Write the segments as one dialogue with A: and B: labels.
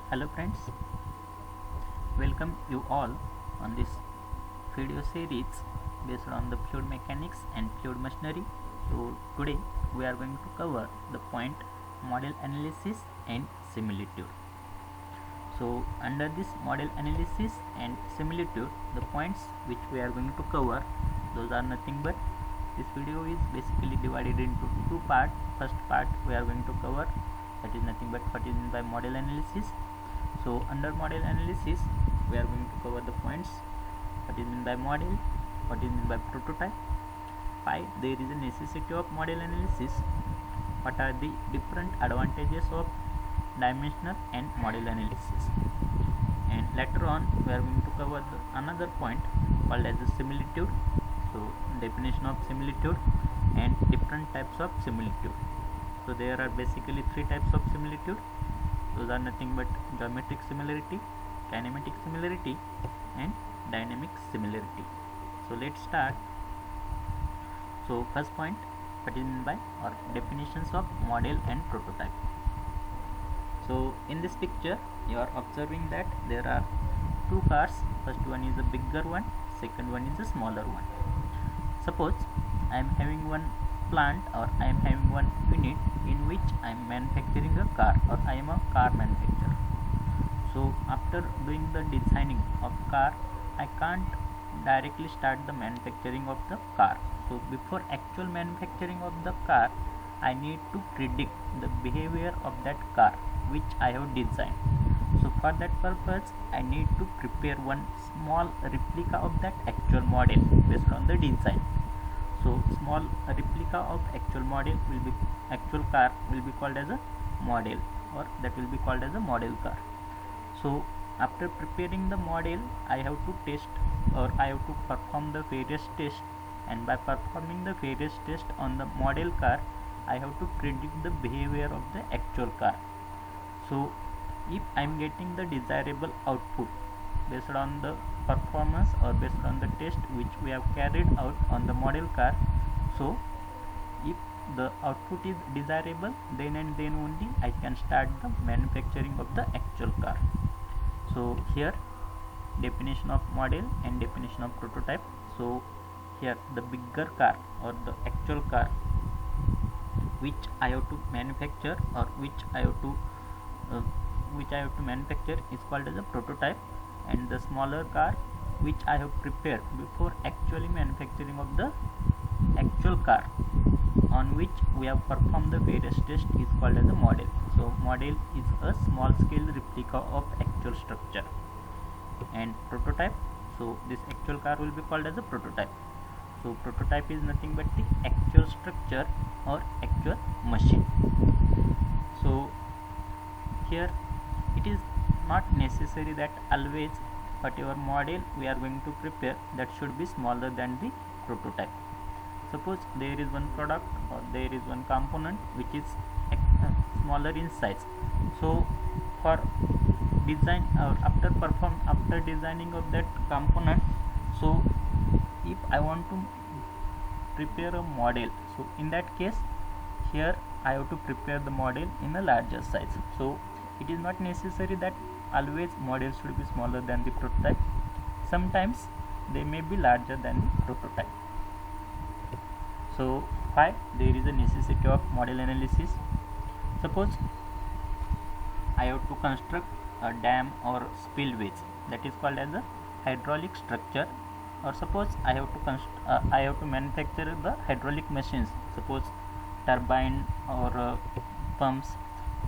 A: Hello friends, welcome you all on this video series based on the fluid mechanics and fluid machinery. So today we are going to cover the point model analysis and similitude. So under this model analysis and similitude, the points which we are going to cover, those are nothing but this video is basically divided into two parts. First part we are going to cover, that is nothing but what is meant by model analysis. So under model analysis we are going to cover the points what is meant by model, what is meant by prototype, why there is a necessity of model analysis, what are the different advantages of dimensional and model analysis, and later on we are going to cover another point called as the similitude. So definition of similitude and different types of similitude. So there are basically three types of similitude. Those are nothing but geometric similarity, kinematic similarity, and dynamic similarity. So let's start. So first point, what is meant by or definitions of model and prototype. So in this picture you are observing that there are two cars. First one is a bigger one, second one is a smaller one. Suppose I am having one plant, or I am having one unit in which I am manufacturing a car, or I am a car manufacturer. So after doing the designing of car, I can't directly start the manufacturing of the car. So before actual manufacturing of the car, I need to predict the behavior of that car which I have designed. So for that purpose I need to prepare one small replica of that actual model based on the design. So small replica of actual model will be actual car will be called as a model, or that will be called as a model car. So after preparing the model, I have to test, or I have to perform the various tests, and by performing the various tests on the model car, I have to predict the behavior of the actual car. So if I am getting the desirable output based on the performance or based on the test which we have carried out on the model car, so if the output is desirable, then and then only I can start the manufacturing of the actual car. So here definition of model and definition of prototype. So here the bigger car or the actual car which I have to manufacture, or which I have to manufacture is called as a prototype, and the smaller car which I have prepared before actually manufacturing of the actual car on which we have performed the various tests is called as a model. So model is a small scale replica of actual structure, and prototype, so this actual car will be called as a prototype. So prototype is nothing but the actual structure or actual machine. So here it is not necessary that always whatever model we are going to prepare, that should be smaller than the prototype. Suppose there is one product or there is one component which is smaller in size. So for design, or after designing of that component, so if I want to prepare a model, so in that case here I have to prepare the model in a larger size. So it is not necessary that always model should be smaller than the prototype. Sometimes they may be larger than the prototype. So why there is a necessity of model analysis? Suppose I have to construct a dam or spillways, that is called as a hydraulic structure. Or suppose I have to manufacture the hydraulic machines, suppose turbine or pumps.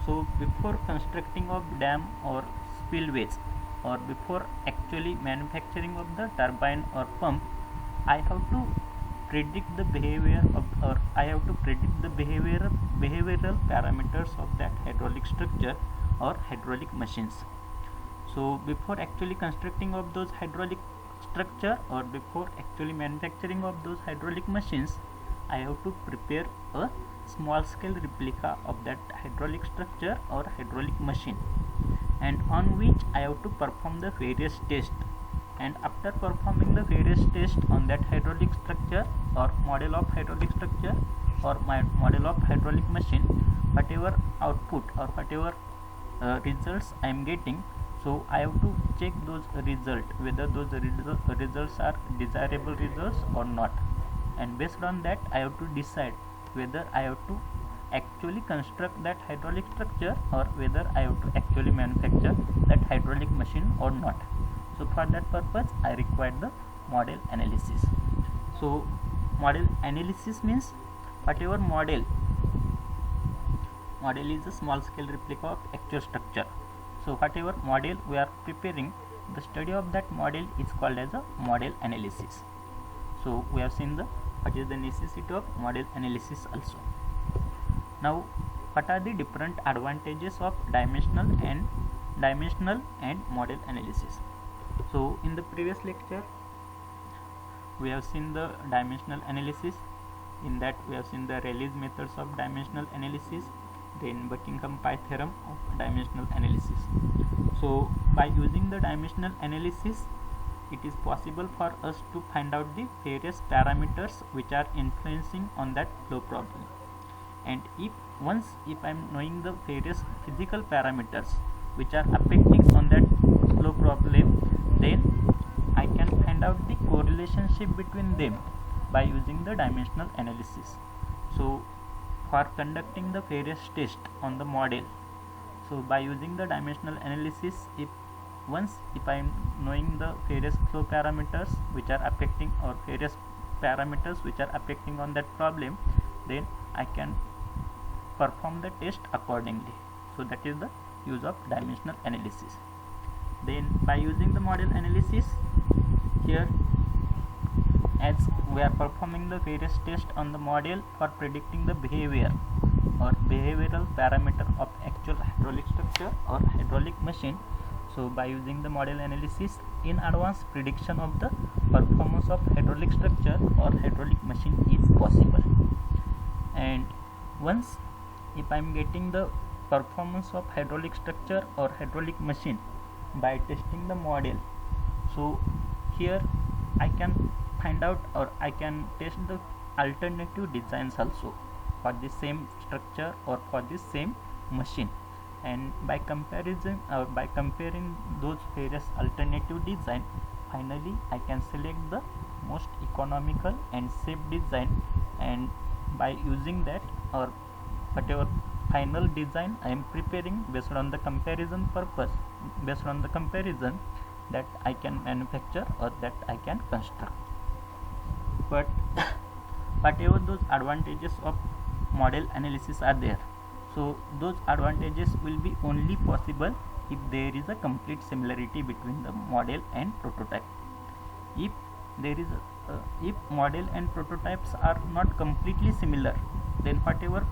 A: So before constructing of dam or spillways, or before actually manufacturing of the turbine or pump, I have to predict the behavior of, or I have to predict the behavioral parameters of that hydraulic structure or hydraulic machines. So before actually constructing of those hydraulic structure, or before actually manufacturing of those hydraulic machines, I have to prepare a small scale replica of that hydraulic structure or hydraulic machine, and on which I have to perform the various tests. And after performing the various tests on that hydraulic structure or model of hydraulic structure or my model of hydraulic machine, whatever output or whatever results I am getting. So I have to check those results, whether those results are desirable results or not, and based on that I have to decide whether I have to actually construct that hydraulic structure or whether I have to actually manufacture that hydraulic machine or not. So for that purpose I require the model analysis. So model analysis means whatever model is a small scale replica of actual structure. So whatever model we are preparing, the study of that model is called as a model analysis. So we have seen what is the necessity of model analysis also. Now what are the different advantages of dimensional and model analysis? So in the previous lecture we have seen the dimensional analysis. In that we have seen the Rayleigh's methods of dimensional analysis, then Buckingham Pi theorem of dimensional analysis. So by using the dimensional analysis, it is possible for us to find out the various parameters which are influencing on that flow problem. And if I am knowing the various physical parameters which are affecting on that flow problem, then I can find out the correlationship between them by using the dimensional analysis. So for conducting the various tests on the model, so by using the dimensional analysis, if I am knowing the various flow parameters which are affecting or various parameters which are affecting on that problem, then I can perform the test accordingly. So that is the use of dimensional analysis. Then by using the model analysis, here as we are performing the various tests on the model for predicting the behavior or behavioral parameter of actual hydraulic structure or hydraulic machine. So by using the model analysis, in advance prediction of the performance of hydraulic structure or hydraulic machine is possible. And once if I am getting the performance of hydraulic structure or hydraulic machine by testing the model, so here I can find out or I can test the alternative designs also for the same structure or for the same machine, and by comparison or by comparing those various alternative design, finally I can select the most economical and safe design, and by using that or whatever final design I am preparing based on the comparison purpose, based on the comparison, that I can manufacture or that I can construct. But whatever those advantages of model analysis are there, so those advantages will be only possible if there is a complete similarity between the model and prototype. If there is if model and prototypes are not completely similar, then whatever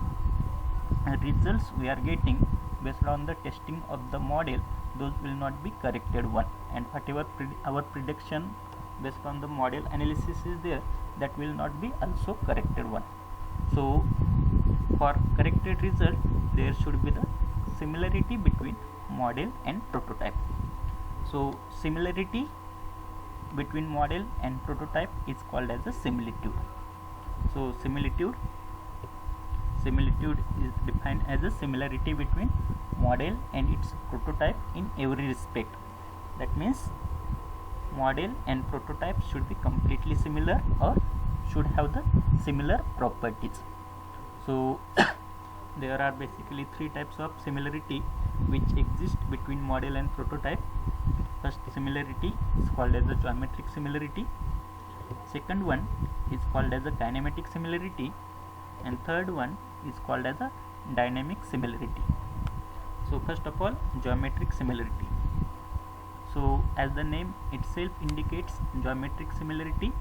A: results we are getting based on the testing of the model, those will not be corrected one, and whatever our prediction based on the model analysis is there, that will not be also corrected one. So for corrected result, there should be the similarity between model and prototype. So similarity between model and prototype is called as a similitude. So similitude is defined as a similarity between model and its prototype in every respect. That means model and prototype should be completely similar or should have the similar properties. So there are basically three types of similarity which exist between model and prototype. First similarity is called as the geometric similarity, second one is called as a kinematic similarity, and third one is called as a dynamic similarity. So first of all, geometric similarity. So as the name itself indicates, geometric similarity,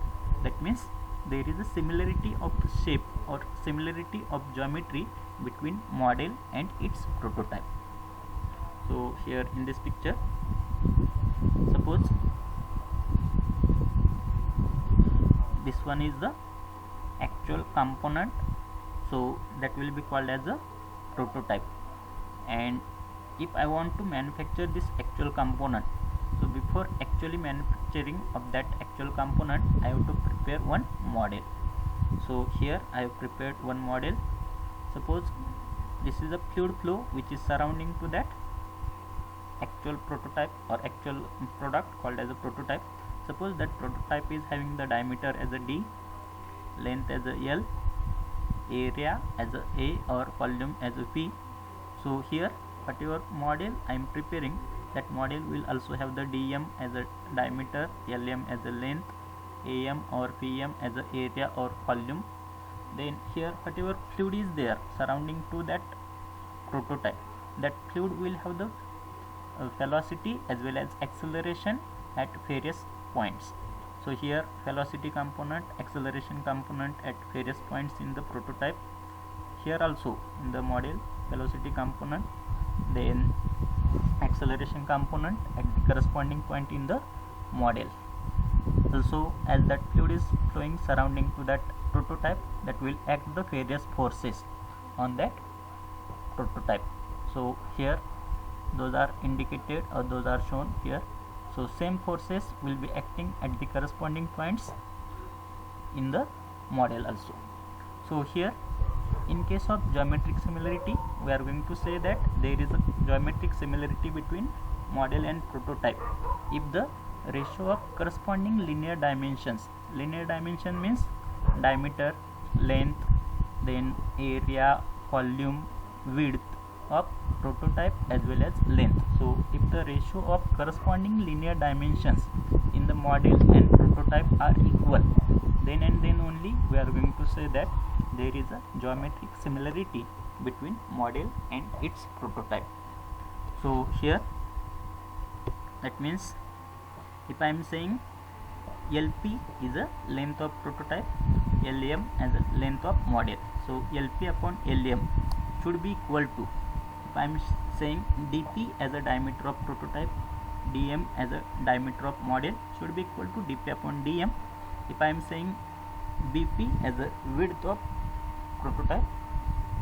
A: that means there is a similarity of shape or similarity of geometry between model and its prototype. So here in this picture, suppose this one is the actual component, so that will be called as a prototype. And if I want to manufacture this actual component, so before actually manufacturing of that actual component, I have to prepare one model. So here I have prepared one model. Suppose this is a fluid flow which is surrounding to that actual prototype or actual product called as a prototype. Suppose that prototype is having the diameter as a D, length as a L, area as a or volume as a V. So here whatever model I am preparing, that model will also have the dm as a diameter, lm as a length, am or vm as a area or volume. Then here whatever fluid is there surrounding to that prototype, that fluid will have the velocity as well as acceleration at various points. So here velocity component, acceleration component at various points in the prototype. Here also in the model velocity component, then acceleration component at the corresponding point in the model. Also, as that fluid is flowing surrounding to that prototype, that will act the various forces on that prototype. So here those are indicated or those are shown here. So same forces will be acting at the corresponding points in the model also. So here in case of geometric similarity, we are going to say that there is a geometric similarity between model and prototype if the ratio of corresponding linear dimensions, linear dimension means diameter, length, then area, volume, width of prototype as well as length. So if the ratio of corresponding linear dimensions in the model and prototype are equal, then and then only we are going to say that there is a geometric similarity between model and its prototype. So here that means if I am saying LP is a length of prototype, LM as a length of model. So LP upon LM should be equal to, if I am saying DP as a diameter of prototype, DM as a diameter of model should be equal to DP upon DM. If I am saying BP as a width of prototype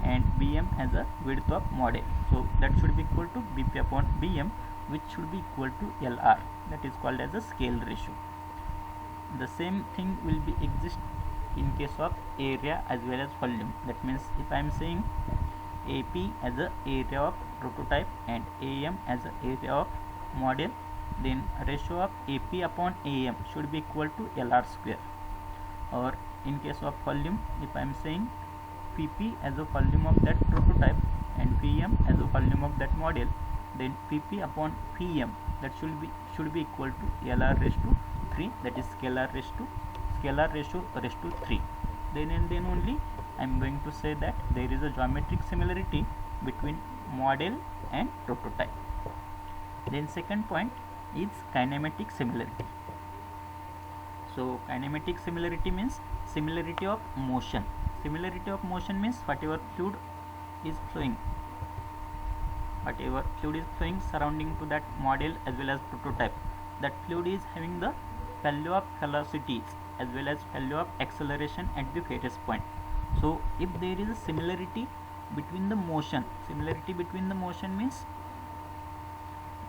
A: and BM as a width of model, so that should be equal to BP upon BM, which should be equal to LR, that is called as a scale ratio. The same thing will be exist in case of area as well as volume. That means if I am saying AP as a area of prototype and AM as a area of model, then ratio of AP upon AM should be equal to LR square. Or in case of volume, if I am saying PP as a volume of that prototype and VM as a volume of that model, then PP upon VM, that should be equal to LR raised to 3, that is scalar ratio raised to 3. Then and then only I am going to say that there is a geometric similarity between model and prototype. Then second point is kinematic similarity. So kinematic similarity means similarity of motion. Similarity of motion means whatever fluid is flowing surrounding to that model as well as prototype, that fluid is having the value of velocities as well as value of acceleration at the various point. So if there is a similarity between the motion, means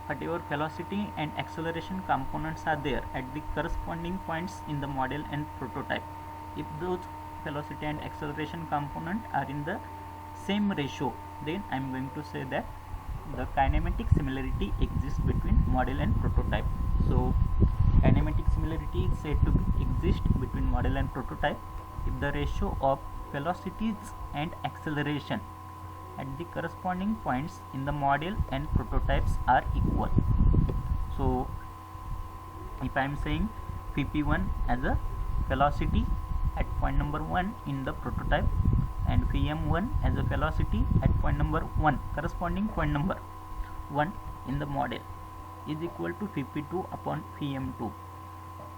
A: whatever velocity and acceleration components are there at the corresponding points in the model and prototype, if those velocity and acceleration component are in the same ratio, then I am going to say that the kinematic similarity exists between model and prototype. So kinematic similarity is said to exist between model and prototype if the ratio of velocities and acceleration at the corresponding points in the model and prototypes are equal. So if I am saying Vp1 as a velocity at point number 1 in the prototype and Vm1 as a velocity at point number 1, corresponding point number 1 in the model, is equal to Vp2 upon Vm2.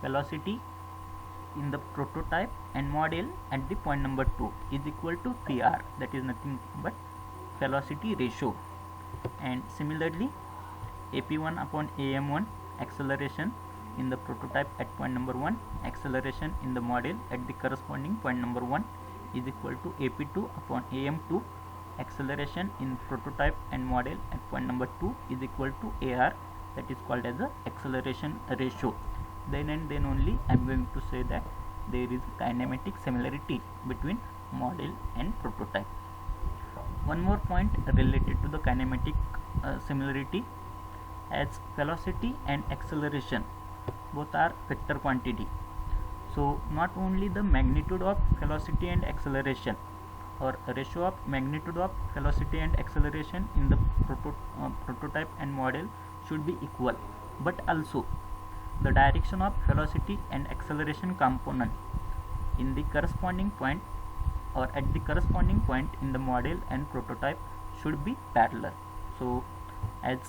A: Velocity in the prototype and model at the point number 2 is equal to Vr, that is nothing but velocity ratio. And similarly AP1 upon AM1, acceleration in the prototype at point number 1, acceleration in the model at the corresponding point number 1 is equal to AP2 upon AM2, acceleration in prototype and model at point number 2 is equal to AR, that is called as a acceleration ratio. Then and then only I am going to say that there is kinematic similarity between model and prototype. One more point related to the kinematic similarity. as velocity and acceleration both are vector quantity. So not only the magnitude of velocity and acceleration or ratio of magnitude of velocity and acceleration in the prototype and model should be equal, but also the direction of velocity and acceleration component in the corresponding point or at the corresponding point in the model and prototype should be parallel. So as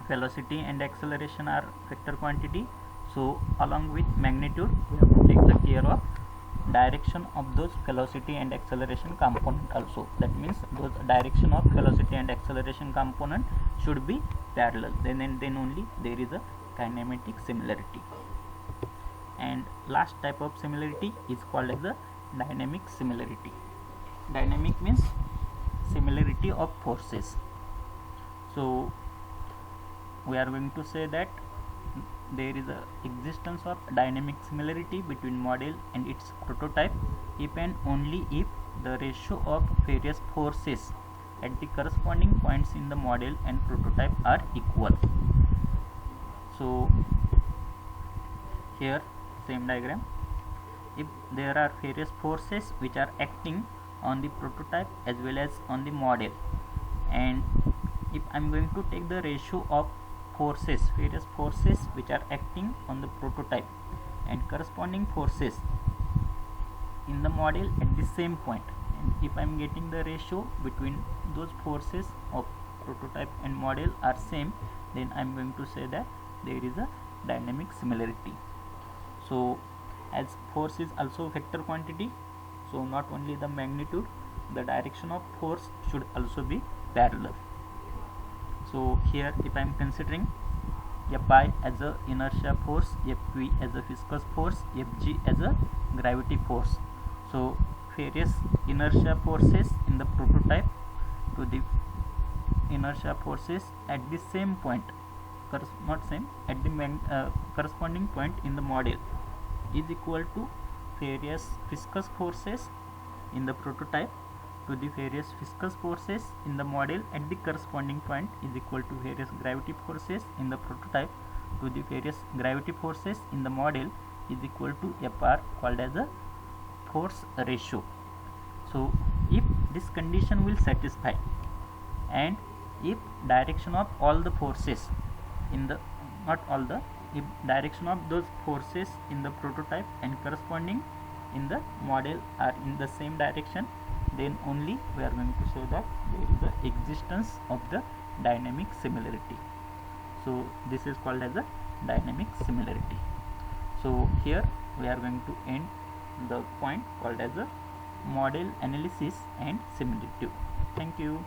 A: velocity and acceleration are vector quantity, so along with magnitude we have to take the care of direction of those velocity and acceleration component also. That means those direction of velocity and acceleration component should be parallel, then only there is a kinematic similarity. And last type of similarity is called as the dynamic similarity. Dynamic means similarity of forces. So we are going to say that there is a existence of dynamic similarity between model and its prototype if and only if the ratio of various forces at the corresponding points in the model and prototype are equal. So here same diagram, if there are various forces which are acting on the prototype as well as on the model, and if I am going to take the ratio of forces, various forces which are acting on the prototype and corresponding forces in the model at the same point, and if I am getting the ratio between those forces of prototype and model are same, then I am going to say that there is a dynamic similarity. So as force is also vector quantity, so not only the magnitude, the direction of force should also be parallel. So here if I am considering Fi as a inertia force, Fv as a viscous force, Fg as a gravity force. So various inertia forces in the prototype to the inertia forces at the same point, not same, at the corresponding point in the model is equal to various viscous forces in the prototype to the various viscous forces in the model at the corresponding point is equal to various gravity forces in the prototype to the various gravity forces in the model is equal to Fr, called as a force ratio. So if this condition will satisfy, and if direction of all the forces in the, not all the, if direction of those forces in the prototype and corresponding in the model are in the same direction, then only we are going to say that there is the existence of the dynamic similarity. So this is called as a dynamic similarity. So here we are going to end the point called as a model analysis and similitude. Thank you.